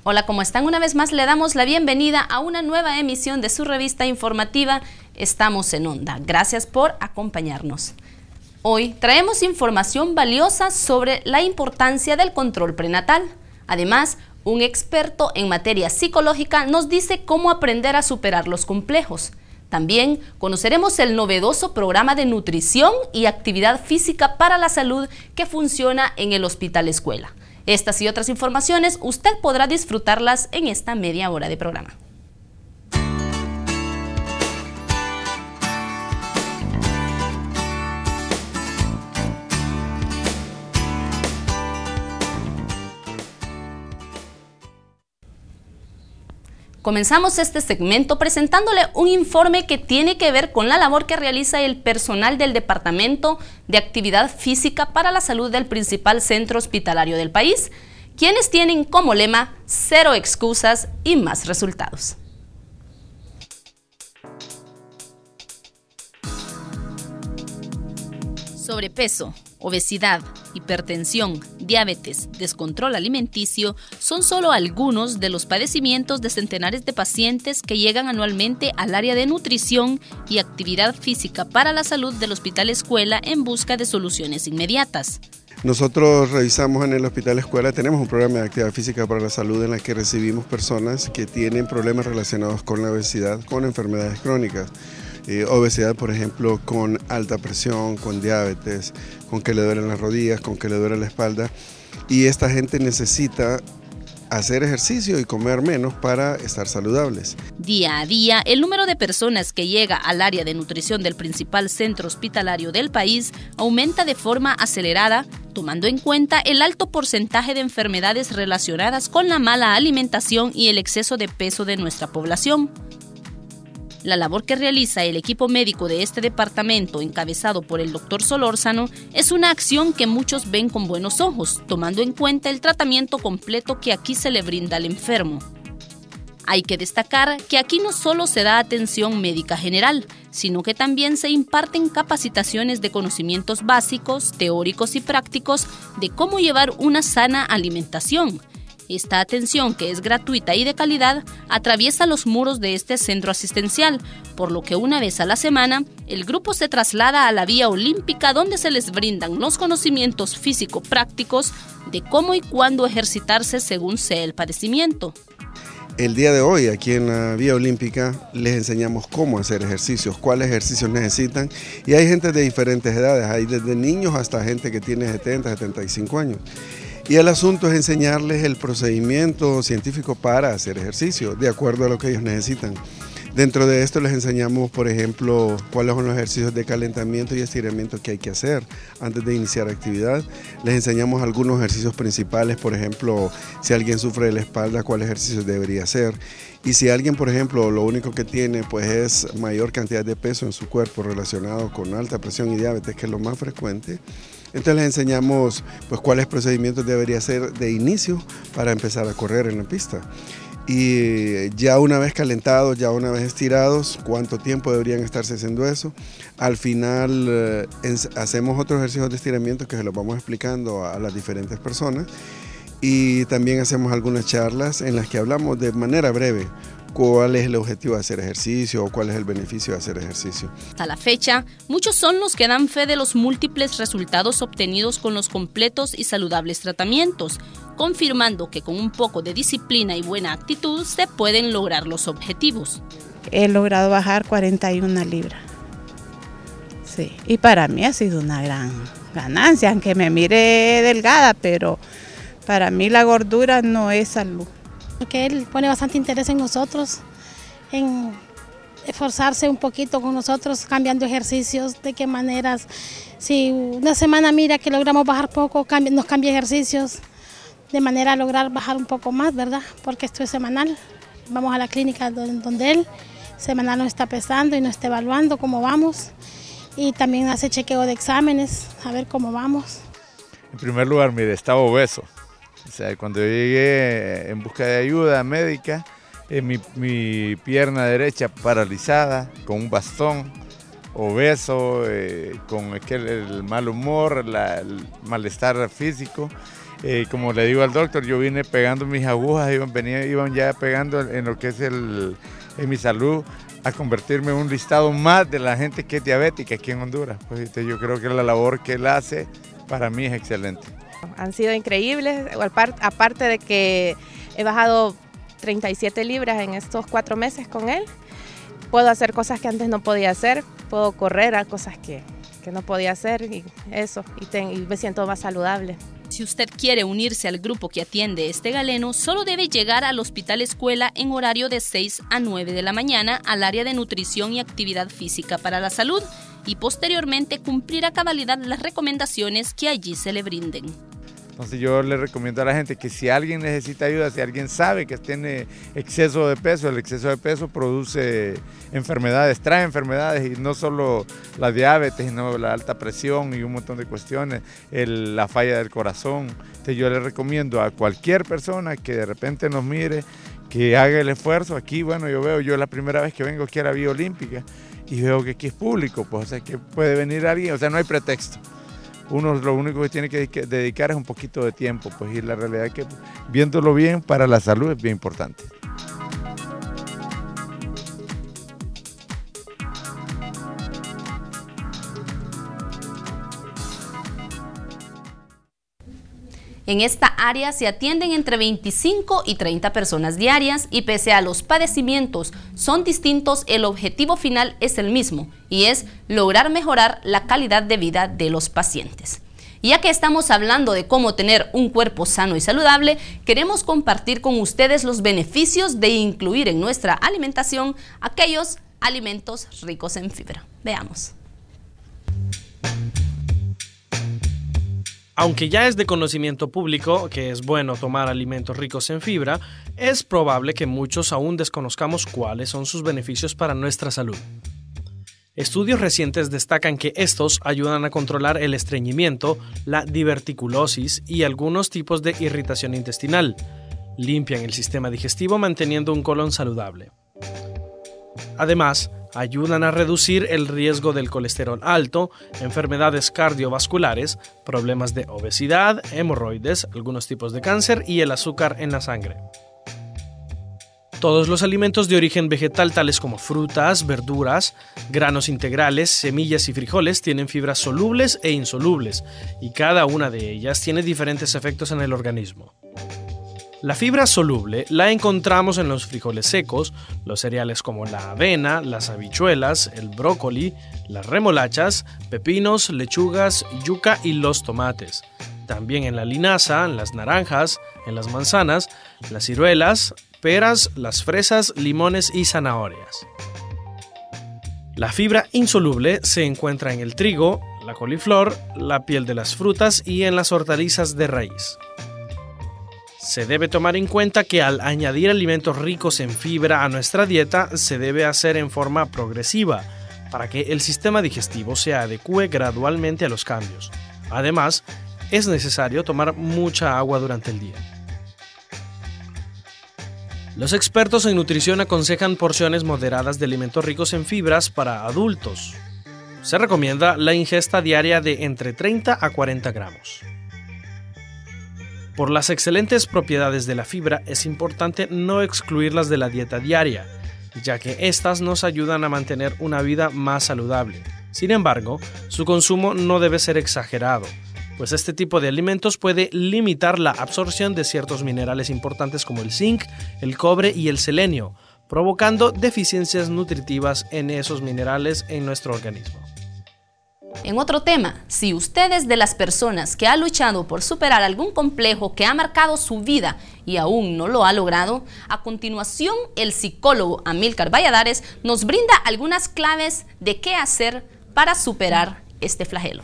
Hola, ¿cómo están? Una vez más le damos la bienvenida a una nueva emisión de su revista informativa Estamos en Onda. Gracias por acompañarnos. Hoy traemos información valiosa sobre la importancia del control prenatal. Además, un experto en materia psicológica nos dice cómo aprender a superar los complejos. También conoceremos el novedoso programa de nutrición y actividad física para la salud que funciona en el Hospital Escuela. Estas y otras informaciones usted podrá disfrutarlas en esta media hora de programa. Comenzamos este segmento presentándole un informe que tiene que ver con la labor que realiza el personal del Departamento de Actividad Física para la Salud del principal centro hospitalario del país, quienes tienen como lema cero excusas y más resultados. Sobrepeso, obesidad, hipertensión, diabetes, descontrol alimenticio son solo algunos de los padecimientos de centenares de pacientes que llegan anualmente al área de nutrición y actividad física para la salud del Hospital Escuela en busca de soluciones inmediatas. Nosotros revisamos en el Hospital Escuela, tenemos un programa de actividad física para la salud en el que recibimos personas que tienen problemas relacionados con la obesidad, con enfermedades crónicas. Obesidad, por ejemplo, con alta presión, con diabetes, con que le duelen las rodillas, con que le duele la espalda. Y esta gente necesita hacer ejercicio y comer menos para estar saludables. Día a día, el número de personas que llega al área de nutrición del principal centro hospitalario del país aumenta de forma acelerada, tomando en cuenta el alto porcentaje de enfermedades relacionadas con la mala alimentación y el exceso de peso de nuestra población. La labor que realiza el equipo médico de este departamento, encabezado por el Dr. Solórzano, es una acción que muchos ven con buenos ojos, tomando en cuenta el tratamiento completo que aquí se le brinda al enfermo. Hay que destacar que aquí no solo se da atención médica general, sino que también se imparten capacitaciones de conocimientos básicos, teóricos y prácticos de cómo llevar una sana alimentación. Esta atención, que es gratuita y de calidad, atraviesa los muros de este centro asistencial, por lo que una vez a la semana, el grupo se traslada a la vía olímpica donde se les brindan los conocimientos físico-prácticos de cómo y cuándo ejercitarse según sea el padecimiento. El día de hoy, aquí en la vía olímpica, les enseñamos cómo hacer ejercicios, cuáles ejercicios necesitan. Y hay gente de diferentes edades, hay desde niños hasta gente que tiene 70, 75 años. Y el asunto es enseñarles el procedimiento científico para hacer ejercicio, de acuerdo a lo que ellos necesitan. Dentro de esto les enseñamos, por ejemplo, cuáles son los ejercicios de calentamiento y estiramiento que hay que hacer antes de iniciar actividad. Les enseñamos algunos ejercicios principales, por ejemplo, si alguien sufre de la espalda, cuáles ejercicios debería hacer. Y si alguien, por ejemplo, lo único que tiene pues es mayor cantidad de peso en su cuerpo relacionado con alta presión y diabetes, que es lo más frecuente, entonces les enseñamos pues cuáles procedimientos debería hacer de inicio para empezar a correr en la pista. Y ya una vez calentados, ya una vez estirados, cuánto tiempo deberían estarse haciendo eso. Al final hacemos otros ejercicios de estiramiento que se los vamos explicando a las diferentes personas. Y también hacemos algunas charlas en las que hablamos de manera breve cuál es el objetivo de hacer ejercicio o cuál es el beneficio de hacer ejercicio. Hasta la fecha, muchos son los que dan fe de los múltiples resultados obtenidos con los completos y saludables tratamientos, confirmando que con un poco de disciplina y buena actitud se pueden lograr los objetivos. He logrado bajar 41 libras. Sí, y para mí ha sido una gran ganancia, aunque me mire delgada, pero para mí la gordura no es salud. Porque él pone bastante interés en nosotros, en esforzarse un poquito con nosotros, cambiando ejercicios, de qué maneras. Si una semana mira que logramos bajar poco, nos cambia ejercicios, de manera a lograr bajar un poco más, ¿verdad? Porque esto es semanal. Vamos a la clínica donde él semanal nos está pesando y nos está evaluando cómo vamos. Y también hace chequeo de exámenes, a ver cómo vamos. En primer lugar, mire, estaba obeso. O sea, cuando yo llegué en busca de ayuda médica, mi pierna derecha paralizada, con un bastón, obeso, con el mal humor, el malestar físico. Como le digo al doctor, yo vine pegando mis agujas, iban ya pegando en lo que es en mi salud, a convertirme en un listado más de la gente que es diabética aquí en Honduras. Pues, yo creo que la labor que él hace para mí es excelente. Han sido increíbles, aparte de que he bajado 37 libras en estos 4 meses con él. Puedo hacer cosas que antes no podía hacer, puedo correr a cosas que no podía hacer y me siento más saludable. Si usted quiere unirse al grupo que atiende este galeno, solo debe llegar al Hospital Escuela en horario de 6 a 9 de la mañana al área de nutrición y actividad física para la salud y posteriormente cumplir a cabalidad las recomendaciones que allí se le brinden. Entonces yo le recomiendo a la gente que si alguien necesita ayuda, si alguien sabe que tiene exceso de peso, el exceso de peso produce enfermedades, trae enfermedades y no solo la diabetes, sino la alta presión y un montón de cuestiones, la falla del corazón. Entonces yo le recomiendo a cualquier persona que de repente nos mire, que haga el esfuerzo. Aquí, bueno, yo la primera vez que vengo aquí a la Vía Olímpica y veo que aquí es público, pues o sea que puede venir alguien, o sea no hay pretexto. Uno lo único que tiene que dedicar es un poquito de tiempo, pues y la realidad es que viéndolo bien para la salud es bien importante. En esta área se atienden entre 25 y 30 personas diarias y pese a los padecimientos son distintos, el objetivo final es el mismo y es lograr mejorar la calidad de vida de los pacientes. Y ya que estamos hablando de cómo tener un cuerpo sano y saludable, queremos compartir con ustedes los beneficios de incluir en nuestra alimentación aquellos alimentos ricos en fibra. Veamos. Aunque ya es de conocimiento público que es bueno tomar alimentos ricos en fibra, es probable que muchos aún desconozcamos cuáles son sus beneficios para nuestra salud. Estudios recientes destacan que estos ayudan a controlar el estreñimiento, la diverticulosis y algunos tipos de irritación intestinal. Limpian el sistema digestivo manteniendo un colon saludable. Además, ayudan a reducir el riesgo del colesterol alto, enfermedades cardiovasculares, problemas de obesidad, hemorroides, algunos tipos de cáncer y el azúcar en la sangre. Todos los alimentos de origen vegetal tales como frutas, verduras, granos integrales, semillas y frijoles tienen fibras solubles e insolubles y cada una de ellas tiene diferentes efectos en el organismo. La fibra soluble la encontramos en los frijoles secos, los cereales como la avena, las habichuelas, el brócoli, las remolachas, pepinos, lechugas, yuca y los tomates. También en la linaza, en las naranjas, en las manzanas, las ciruelas, peras, las fresas, limones y zanahorias. La fibra insoluble se encuentra en el trigo, la coliflor, la piel de las frutas y en las hortalizas de raíz. Se debe tomar en cuenta que al añadir alimentos ricos en fibra a nuestra dieta se debe hacer en forma progresiva para que el sistema digestivo se adecue gradualmente a los cambios. Además, es necesario tomar mucha agua durante el día. Los expertos en nutrición aconsejan porciones moderadas de alimentos ricos en fibras para adultos. Se recomienda la ingesta diaria de entre 30 a 40 gramos. Por las excelentes propiedades de la fibra, es importante no excluirlas de la dieta diaria, ya que estas nos ayudan a mantener una vida más saludable. Sin embargo, su consumo no debe ser exagerado, pues este tipo de alimentos puede limitar la absorción de ciertos minerales importantes como el zinc, el cobre y el selenio, provocando deficiencias nutritivas en esos minerales en nuestro organismo. En otro tema, si usted es de las personas que ha luchado por superar algún complejo que ha marcado su vida y aún no lo ha logrado, a continuación el psicólogo Amílcar Valladares nos brinda algunas claves de qué hacer para superar este flagelo.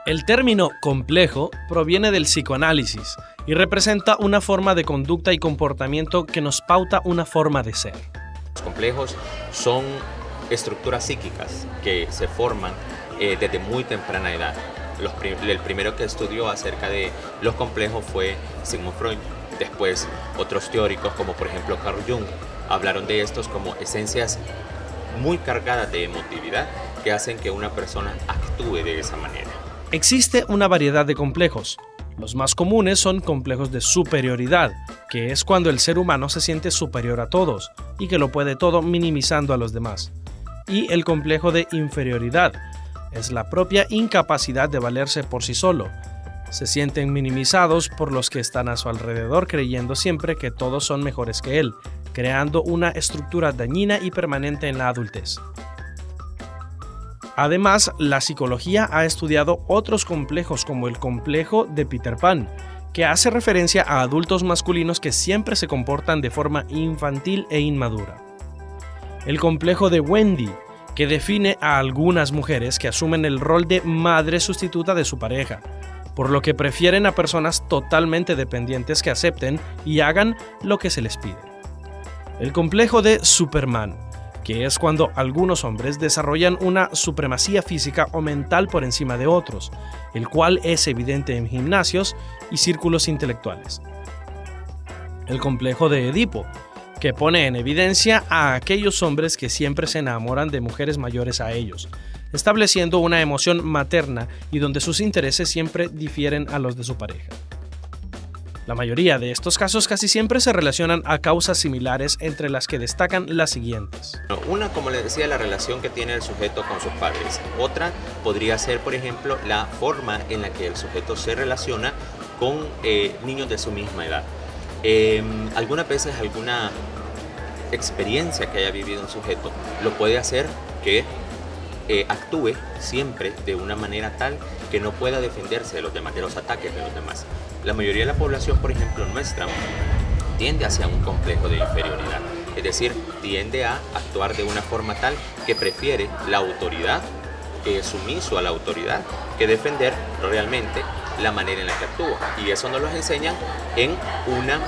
El término complejo proviene del psicoanálisis y representa una forma de conducta y comportamiento que nos pauta una forma de ser. Los complejos son estructuras psíquicas que se forman desde muy temprana edad. El primero que estudió acerca de los complejos fue Sigmund Freud. Después otros teóricos como por ejemplo Carl Jung hablaron de estos como esencias muy cargadas de emotividad que hacen que una persona actúe de esa manera. Existe una variedad de complejos. Los más comunes son complejos de superioridad, que es cuando el ser humano se siente superior a todos y que lo puede todo minimizando a los demás. Y el complejo de inferioridad es la propia incapacidad de valerse por sí solo. Se sienten minimizados por los que están a su alrededor, creyendo siempre que todos son mejores que él, creando una estructura dañina y permanente en la adultez. Además, la psicología ha estudiado otros complejos como el complejo de Peter Pan, que hace referencia a adultos masculinos que siempre se comportan de forma infantil e inmadura. El complejo de Wendy, que define a algunas mujeres que asumen el rol de madre sustituta de su pareja, por lo que prefieren a personas totalmente dependientes que acepten y hagan lo que se les pide. El complejo de Superman, que es cuando algunos hombres desarrollan una supremacía física o mental por encima de otros, el cual es evidente en gimnasios y círculos intelectuales. El complejo de Edipo, que pone en evidencia a aquellos hombres que siempre se enamoran de mujeres mayores a ellos, estableciendo una emoción materna y donde sus intereses siempre difieren a los de su pareja. La mayoría de estos casos casi siempre se relacionan a causas similares, entre las que destacan las siguientes. Una, como les decía, la relación que tiene el sujeto con sus padres. Otra podría ser, por ejemplo, la forma en la que el sujeto se relaciona con niños de su misma edad. Algunas veces alguna experiencia que haya vivido un sujeto lo puede hacer que actúe siempre de una manera tal que no pueda defenderse de los demás, de los ataques de los demás. La mayoría de la población, por ejemplo nuestra, tiende hacia un complejo de inferioridad, es decir, tiende a actuar de una forma tal que prefiere la autoridad, que es sumiso a la autoridad, que defender realmente la manera en la que actúa. Y eso nos lo enseñan en una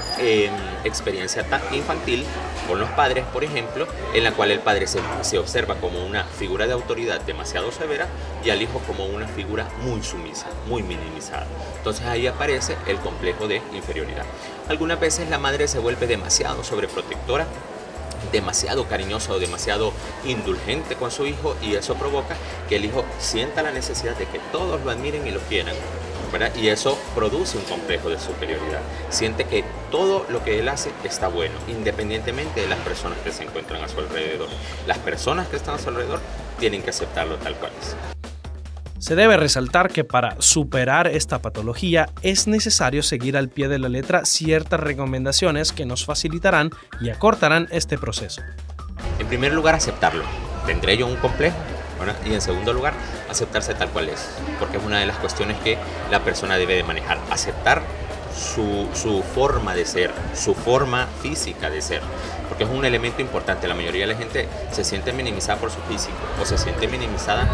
experiencia infantil con los padres, por ejemplo, en la cual el padre se observa como una figura de autoridad demasiado severa y al hijo como una figura muy sumisa, muy minimizada. Entonces ahí aparece el complejo de inferioridad. Algunas veces la madre se vuelve demasiado sobreprotectora, demasiado cariñosa o demasiado indulgente con su hijo, y eso provoca que el hijo sienta la necesidad de que todos lo admiren y lo quieran, ¿verdad? Y eso produce un complejo de superioridad. Siente que todo lo que él hace está bueno, independientemente de las personas que se encuentran a su alrededor. Las personas que están a su alrededor tienen que aceptarlo tal cual es. Se debe resaltar que para superar esta patología es necesario seguir al pie de la letra ciertas recomendaciones que nos facilitarán y acortarán este proceso. En primer lugar, aceptarlo. ¿Tendré yo un complejo? Bueno, y en segundo lugar, aceptarse tal cual es, porque es una de las cuestiones que la persona debe de manejar. Aceptar su forma de ser, su forma física de ser, porque es un elemento importante. La mayoría de la gente se siente minimizada por su físico o se siente minimizada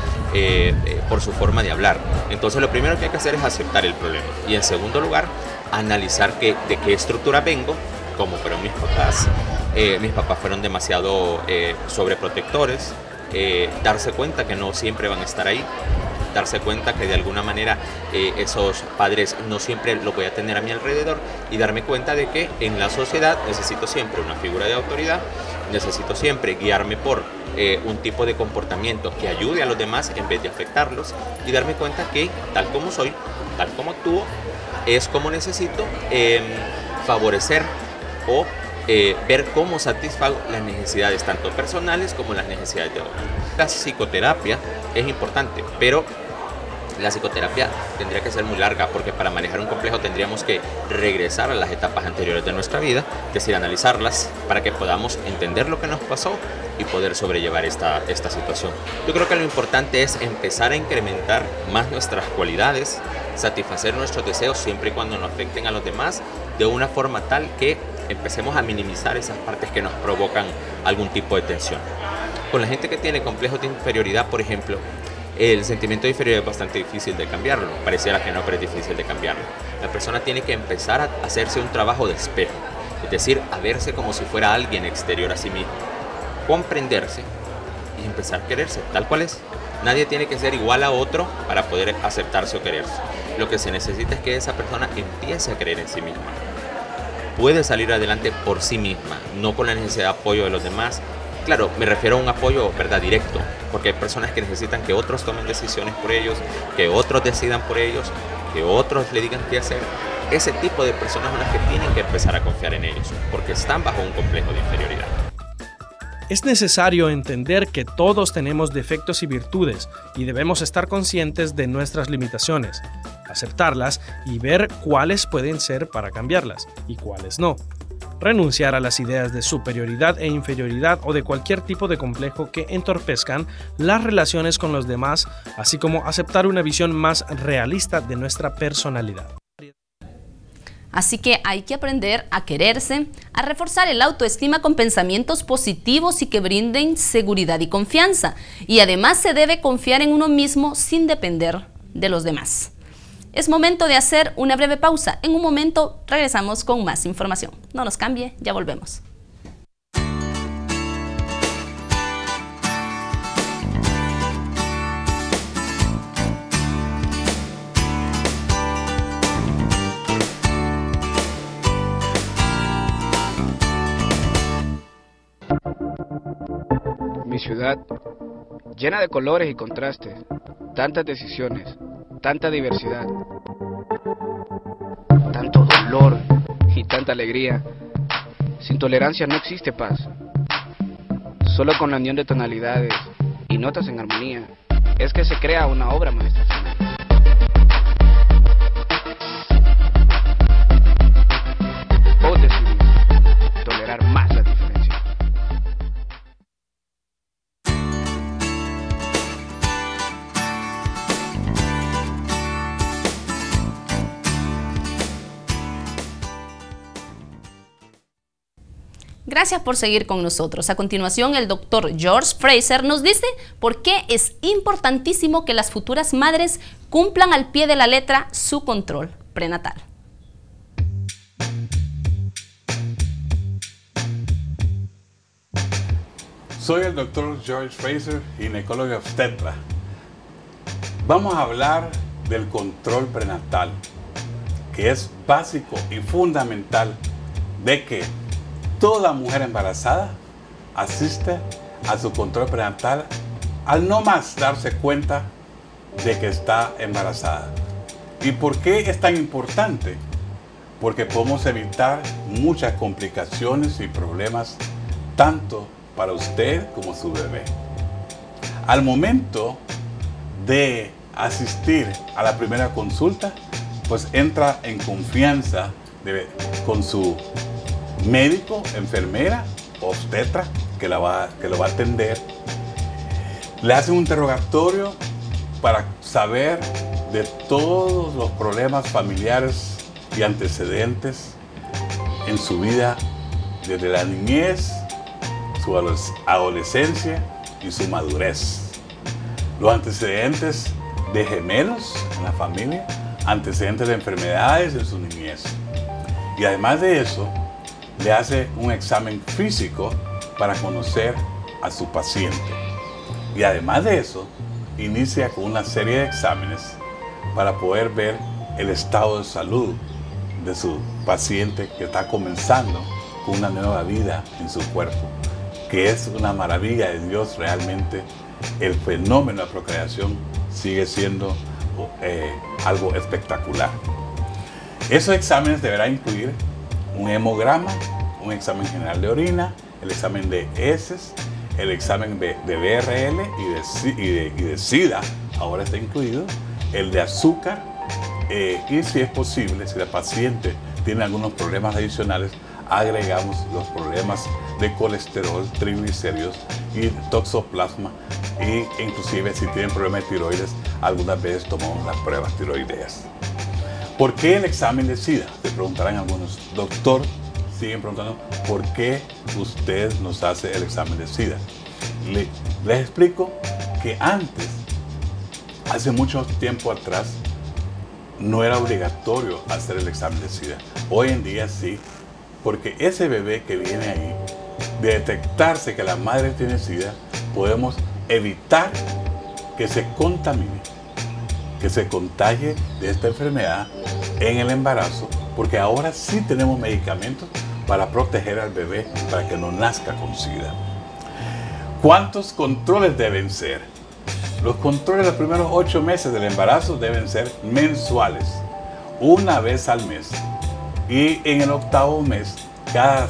por su forma de hablar. Entonces lo primero que hay que hacer es aceptar el problema, y en segundo lugar, analizar de qué estructura vengo, como fueron mis papás. Mis papás fueron demasiado sobreprotectores. Darse cuenta que no siempre van a estar ahí, darse cuenta que de alguna manera esos padres no siempre los voy a tener a mi alrededor, y darme cuenta de que en la sociedad necesito siempre una figura de autoridad, necesito siempre guiarme por un tipo de comportamiento que ayude a los demás en vez de afectarlos, y darme cuenta que tal como soy, tal como actúo, es como necesito favorecer o ver cómo satisfago las necesidades tanto personales como las necesidades de otros. La psicoterapia es importante, pero la psicoterapia tendría que ser muy larga, porque para manejar un complejo tendríamos que regresar a las etapas anteriores de nuestra vida, es decir, analizarlas para que podamos entender lo que nos pasó y poder sobrellevar esta situación. Yo creo que lo importante es empezar a incrementar más nuestras cualidades, satisfacer nuestros deseos siempre y cuando no afecten a los demás, de una forma tal que empecemos a minimizar esas partes que nos provocan algún tipo de tensión. Con la gente que tiene complejos de inferioridad, por ejemplo, el sentimiento de inferioridad es bastante difícil de cambiarlo. Pareciera que no, pero es difícil de cambiarlo. La persona tiene que empezar a hacerse un trabajo de espejo, es decir, a verse como si fuera alguien exterior a sí mismo, comprenderse y empezar a quererse tal cual es. Nadie tiene que ser igual a otro para poder aceptarse o quererse. Lo que se necesita es que esa persona empiece a creer en sí misma. Puede salir adelante por sí misma, no con la necesidad de apoyo de los demás, Claro, me refiero a un apoyo, ¿verdad?, directo, porque hay personas que necesitan que otros tomen decisiones por ellos, que otros decidan por ellos, que otros le digan qué hacer. Ese tipo de personas son las que tienen que empezar a confiar en ellos, porque están bajo un complejo de inferioridad. Es necesario entender que todos tenemos defectos y virtudes y debemos estar conscientes de nuestras limitaciones, aceptarlas y ver cuáles pueden ser para cambiarlas y cuáles no. Renunciar a las ideas de superioridad e inferioridad o de cualquier tipo de complejo que entorpezcan las relaciones con los demás, así como aceptar una visión más realista de nuestra personalidad. Así que hay que aprender a quererse, a reforzar el autoestima con pensamientos positivos y que brinden seguridad y confianza. Y además se debe confiar en uno mismo sin depender de los demás. Es momento de hacer una breve pausa. En un momento regresamos con más información. No nos cambie, ya volvemos. Mi ciudad, llena de colores y contrastes, tantas decisiones, tanta diversidad, tanto dolor y tanta alegría. Sin tolerancia no existe paz. Solo con la unión de tonalidades y notas en armonía es que se crea una obra maestra. Vos decidís tolerar más la diferencia. Gracias por seguir con nosotros. A continuación, el doctor George Fraser nos dice por qué es importantísimo que las futuras madres cumplan al pie de la letra su control prenatal. Soy el doctor George Fraser, ginecólogo obstetra. Vamos a hablar del control prenatal, que es básico y fundamental de que toda mujer embarazada asiste a su control prenatal al no más darse cuenta de que está embarazada. ¿Y por qué es tan importante? Porque podemos evitar muchas complicaciones y problemas tanto para usted como su bebé. Al momento de asistir a la primera consulta, pues entra en confianza con su médico, enfermera, obstetra que lo va a atender. Le hace un interrogatorio para saber de todos los problemas familiares y antecedentes en su vida, desde la niñez, su adolescencia y su madurez. Los antecedentes de gemelos en la familia, antecedentes de enfermedades en su niñez. Y además de eso, le hace un examen físico para conocer a su paciente. Y además de eso, inicia con una serie de exámenes para poder ver el estado de salud de su paciente que está comenzando con una nueva vida en su cuerpo, que es una maravilla de Dios realmente. El fenómeno de procreación sigue siendo algo espectacular. Esos exámenes deberán incluir un hemograma, un examen general de orina, el examen de heces, el examen de BRL y de SIDA, ahora está incluido, el de azúcar, y si es posible, si la paciente tiene algunos problemas adicionales, agregamos los problemas de colesterol, triglicéridos y toxoplasma, e inclusive si tienen problemas de tiroides, algunas veces tomamos las pruebas tiroideas. ¿Por qué el examen de SIDA? Se preguntarán algunos. Doctor, siguen preguntando, ¿por qué usted nos hace el examen de SIDA? Les explico que antes, hace mucho tiempo atrás, no era obligatorio hacer el examen de SIDA. Hoy en día sí, porque ese bebé que viene ahí, de detectarse que la madre tiene SIDA, podemos evitar que se contamine, que se contagie de esta enfermedad en el embarazo, porque ahora sí tenemos medicamentos para proteger al bebé para que no nazca con SIDA. ¿Cuántos controles deben ser? Los controles de los primeros 8 meses del embarazo deben ser mensuales, una vez al mes. Y en el 8º mes, cada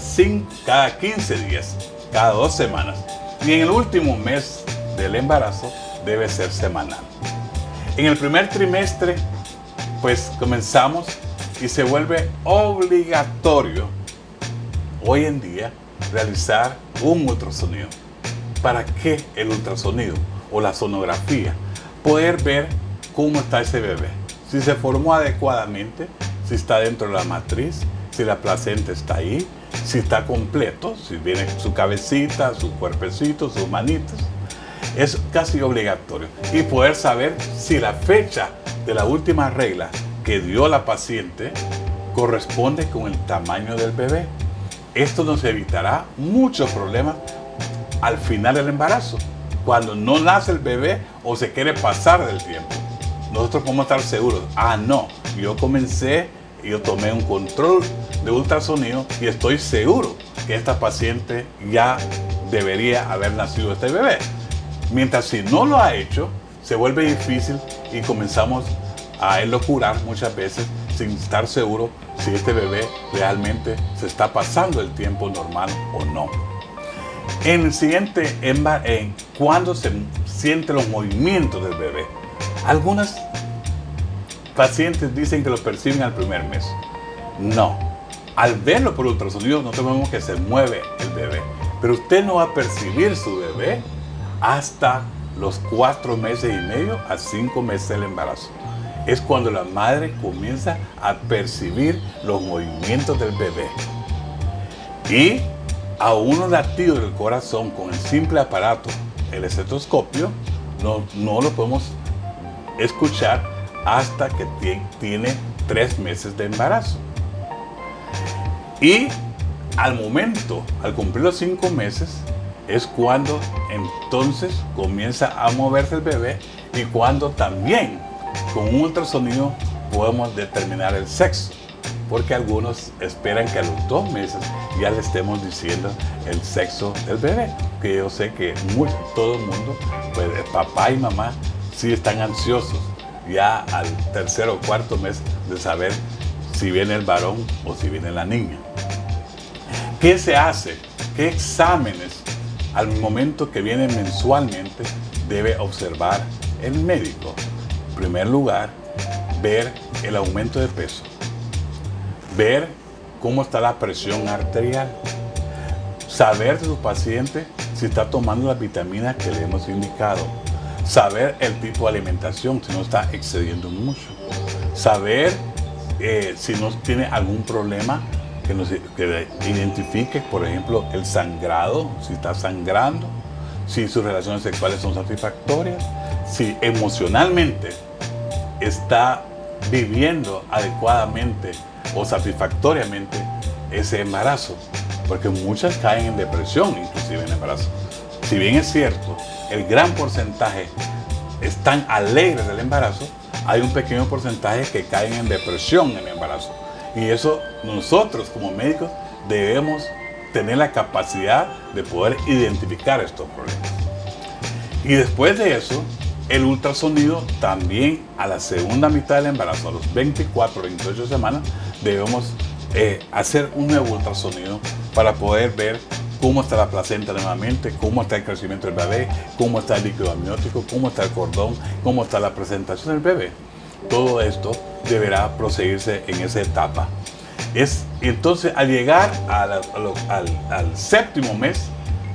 15 días, cada 2 semanas. Y en el último mes del embarazo debe ser semanal. En el primer trimestre, pues comenzamos y se vuelve obligatorio hoy en día realizar un ultrasonido. ¿Para qué el ultrasonido o la sonografía? Poder ver cómo está ese bebé, si se formó adecuadamente, si está dentro de la matriz, si la placenta está ahí, si está completo, si viene su cabecita, su cuerpecito, sus manitas. Es casi obligatorio. Y poder saber si la fecha de la última regla que dio la paciente corresponde con el tamaño del bebé. Esto nos evitará muchos problemas al final del embarazo, cuando no nace el bebé o se quiere pasar del tiempo. Nosotros podemos estar seguros, no, yo tomé un control de ultrasonido y estoy seguro que esta paciente ya debería haber nacido este bebé. Mientras si no lo ha hecho, se vuelve difícil y comenzamos a elocurar muchas veces sin estar seguro si este bebé realmente se está pasando el tiempo normal o no. En el siguiente, cuando se sienten los movimientos del bebé. Algunas pacientes dicen que lo perciben al primer mes. No. Al verlo por ultrasonido, nosotros vemos que se mueve el bebé. Pero usted no va a percibir su bebé hasta los 4 meses y medio a 5 meses del embarazo. Es cuando la madre comienza a percibir los movimientos del bebé. Y a unos latidos del corazón con el simple aparato, el estetoscopio, no lo podemos escuchar hasta que tiene 3 meses de embarazo. Y al cumplir los 5 meses, es cuando entonces comienza a moverse el bebé y cuando también con un ultrasonido podemos determinar el sexo. Porque algunos esperan que a los 2 meses ya le estemos diciendo el sexo del bebé. Que yo sé que todo el mundo, pues papá y mamá, sí están ansiosos ya al 3.º o 4.º mes de saber si viene el varón o si viene la niña. ¿Qué se hace? ¿Qué exámenes al momento que vienen mensualmente debe observar el médico? En primer lugar, ver el aumento de peso. Ver cómo está la presión arterial, saber de su paciente si está tomando las vitaminas que le hemos indicado, saber el tipo de alimentación, si no está excediendo mucho, saber si no tiene algún problema que identifique, por ejemplo, el sangrado, si está sangrando, si sus relaciones sexuales son satisfactorias, si emocionalmente está viviendo adecuadamente o satisfactoriamente ese embarazo, porque muchas caen en depresión inclusive en embarazo. Si bien es cierto, el gran porcentaje están alegres del embarazo, hay un pequeño porcentaje que caen en depresión en el embarazo, y eso nosotros como médicos debemos tener la capacidad de poder identificar estos problemas. Y después de eso, el ultrasonido también a la segunda mitad del embarazo, a los 24 o 28 semanas, debemos hacer un nuevo ultrasonido para poder ver cómo está la placenta nuevamente, cómo está el crecimiento del bebé, cómo está el líquido amniótico, cómo está el cordón, cómo está la presentación del bebé. Todo esto deberá proseguirse en esa etapa. Entonces, al llegar al 7.º mes,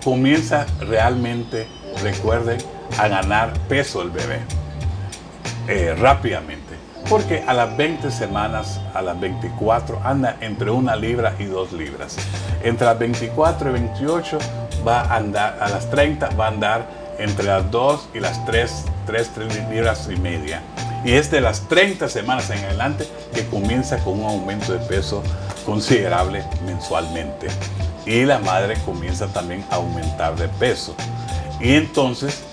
comienza realmente, recuerden, a ganar peso el bebé rápidamente, porque a las 20 semanas, a las 24, anda entre 1 libra y 2 libras. Entre las 24 y 28 va a andar, a las 30 va a andar entre las 2 y las 3 libras y media. Y es de las 30 semanas en adelante que comienza con un aumento de peso considerable mensualmente. Y la madre comienza también a aumentar de peso. Y entonces,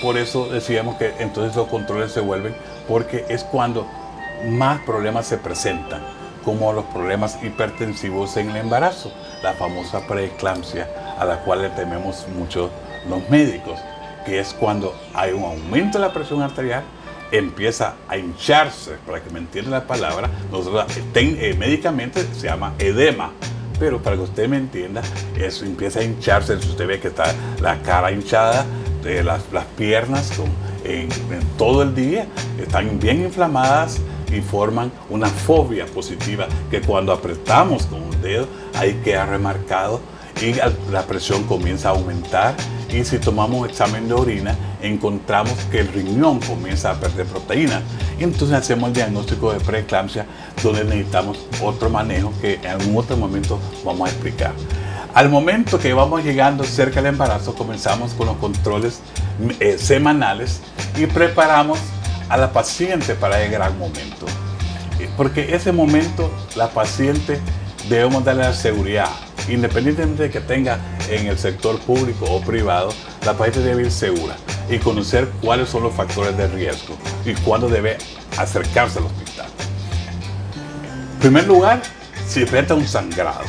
por eso decíamos que entonces los controles se vuelven, porque es cuando más problemas se presentan, como los problemas hipertensivos en el embarazo, la famosa preeclampsia, a la cual le tememos mucho los médicos, que es cuando hay un aumento de la presión arterial, empieza a hincharse, para que me entienda la palabra, nosotros, médicamente se llama edema, pero para que usted me entienda, eso empieza a hincharse. Usted ve que está la cara hinchada, las piernas en todo el día están bien inflamadas y forman una fobia positiva, que cuando apretamos con un dedo ahí queda remarcado y la presión comienza a aumentar. Y si tomamos examen de orina, encontramos que el riñón comienza a perder proteínas. Y entonces hacemos el diagnóstico de preeclampsia, donde necesitamos otro manejo que en algún otro momento vamos a explicar. Al momento que vamos llegando cerca del embarazo, comenzamos con los controles semanales y preparamos a la paciente para el gran momento. Porque ese momento la paciente debemos darle la seguridad. Independientemente de que tenga en el sector público o privado, la paciente debe ir segura y conocer cuáles son los factores de riesgo y cuándo debe acercarse al hospital. En primer lugar, si presenta un sangrado.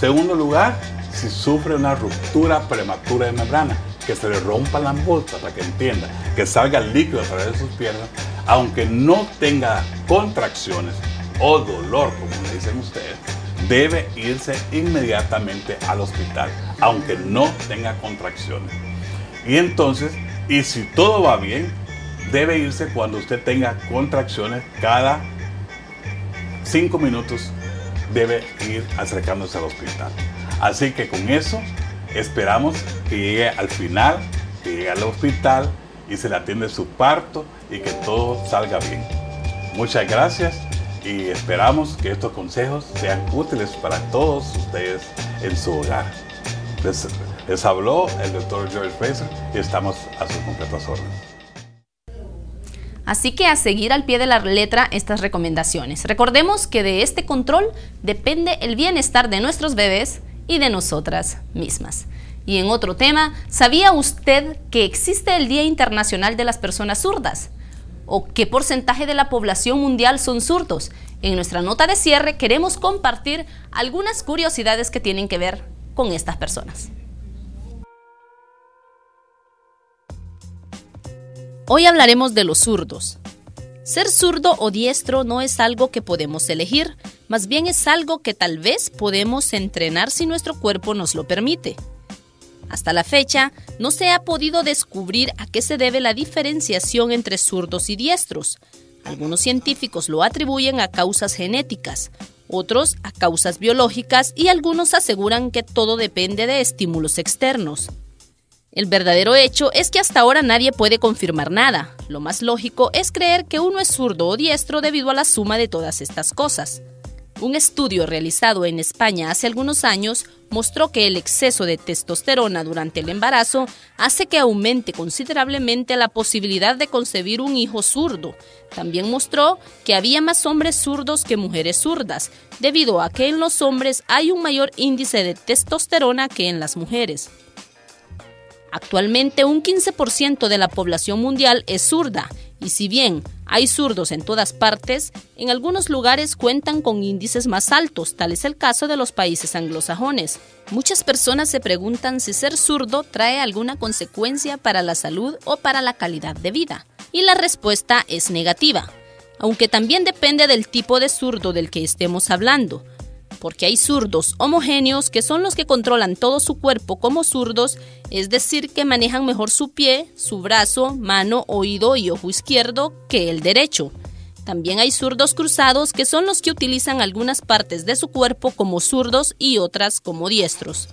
Segundo lugar, si sufre una ruptura prematura de membrana, que se le rompa la envolta, para que entienda, que salga el líquido a través de sus piernas, aunque no tenga contracciones o dolor, como le dicen ustedes, debe irse inmediatamente al hospital, aunque no tenga contracciones. Y entonces, y si todo va bien, debe irse cuando usted tenga contracciones. Cada 5 minutos debe ir acercándose al hospital. Así que con eso esperamos que llegue al final, que llegue al hospital y se le atiende su parto y que todo salga bien. Muchas gracias. Y esperamos que estos consejos sean útiles para todos ustedes en su hogar. Les habló el Dr. George Fraser y estamos a sus completas órdenes. Así que a seguir al pie de la letra estas recomendaciones. Recordemos que de este control depende el bienestar de nuestros bebés y de nosotras mismas. Y en otro tema, ¿sabía usted que existe el Día Internacional de las Personas Zurdas? ¿O qué porcentaje de la población mundial son zurdos? En nuestra nota de cierre queremos compartir algunas curiosidades que tienen que ver con estas personas. Hoy hablaremos de los zurdos. Ser zurdo o diestro no es algo que podemos elegir, más bien es algo que tal vez podemos entrenar si nuestro cuerpo nos lo permite. Hasta la fecha, no se ha podido descubrir a qué se debe la diferenciación entre zurdos y diestros. Algunos científicos lo atribuyen a causas genéticas, otros a causas biológicas y algunos aseguran que todo depende de estímulos externos. El verdadero hecho es que hasta ahora nadie puede confirmar nada. Lo más lógico es creer que uno es zurdo o diestro debido a la suma de todas estas cosas. Un estudio realizado en España hace algunos años mostró que el exceso de testosterona durante el embarazo hace que aumente considerablemente la posibilidad de concebir un hijo zurdo. También mostró que había más hombres zurdos que mujeres zurdas, debido a que en los hombres hay un mayor índice de testosterona que en las mujeres. Actualmente un 15% de la población mundial es zurda, y si bien hay zurdos en todas partes, en algunos lugares cuentan con índices más altos, tal es el caso de los países anglosajones. Muchas personas se preguntan si ser zurdo trae alguna consecuencia para la salud o para la calidad de vida, y la respuesta es negativa, aunque también depende del tipo de zurdo del que estemos hablando. Porque hay zurdos homogéneos que son los que controlan todo su cuerpo como zurdos, es decir, que manejan mejor su pie, su brazo, mano, oído y ojo izquierdo que el derecho. También hay zurdos cruzados que son los que utilizan algunas partes de su cuerpo como zurdos y otras como diestros.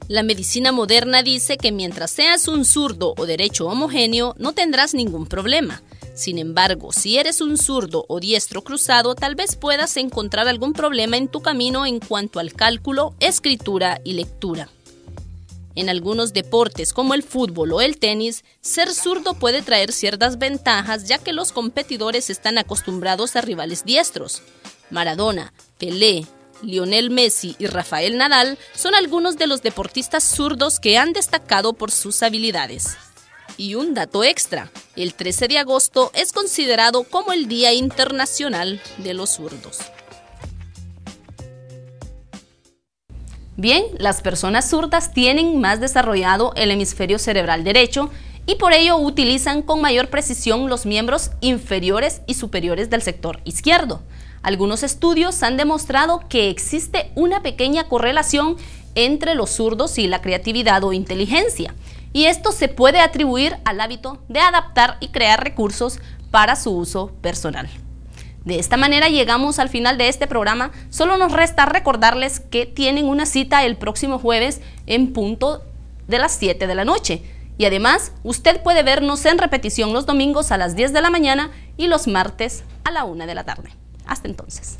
La medicina moderna dice que mientras seas un zurdo o derecho homogéneo no tendrás ningún problema. Sin embargo, si eres un zurdo o diestro cruzado, tal vez puedas encontrar algún problema en tu camino en cuanto al cálculo, escritura y lectura. En algunos deportes como el fútbol o el tenis, ser zurdo puede traer ciertas ventajas ya que los competidores están acostumbrados a rivales diestros. Maradona, Pelé, Lionel Messi y Rafael Nadal son algunos de los deportistas zurdos que han destacado por sus habilidades. Y un dato extra, el 13 de agosto es considerado como el Día Internacional de los Zurdos. Bien, las personas zurdas tienen más desarrollado el hemisferio cerebral derecho y por ello utilizan con mayor precisión los miembros inferiores y superiores del sector izquierdo. Algunos estudios han demostrado que existe una pequeña correlación entre los zurdos y la creatividad o inteligencia, y esto se puede atribuir al hábito de adaptar y crear recursos para su uso personal. De esta manera llegamos al final de este programa. Solo nos resta recordarles que tienen una cita el próximo jueves en punto de las 7 de la noche. Y además, usted puede vernos en repetición los domingos a las 10 de la mañana y los martes a la 1 de la tarde. Hasta entonces.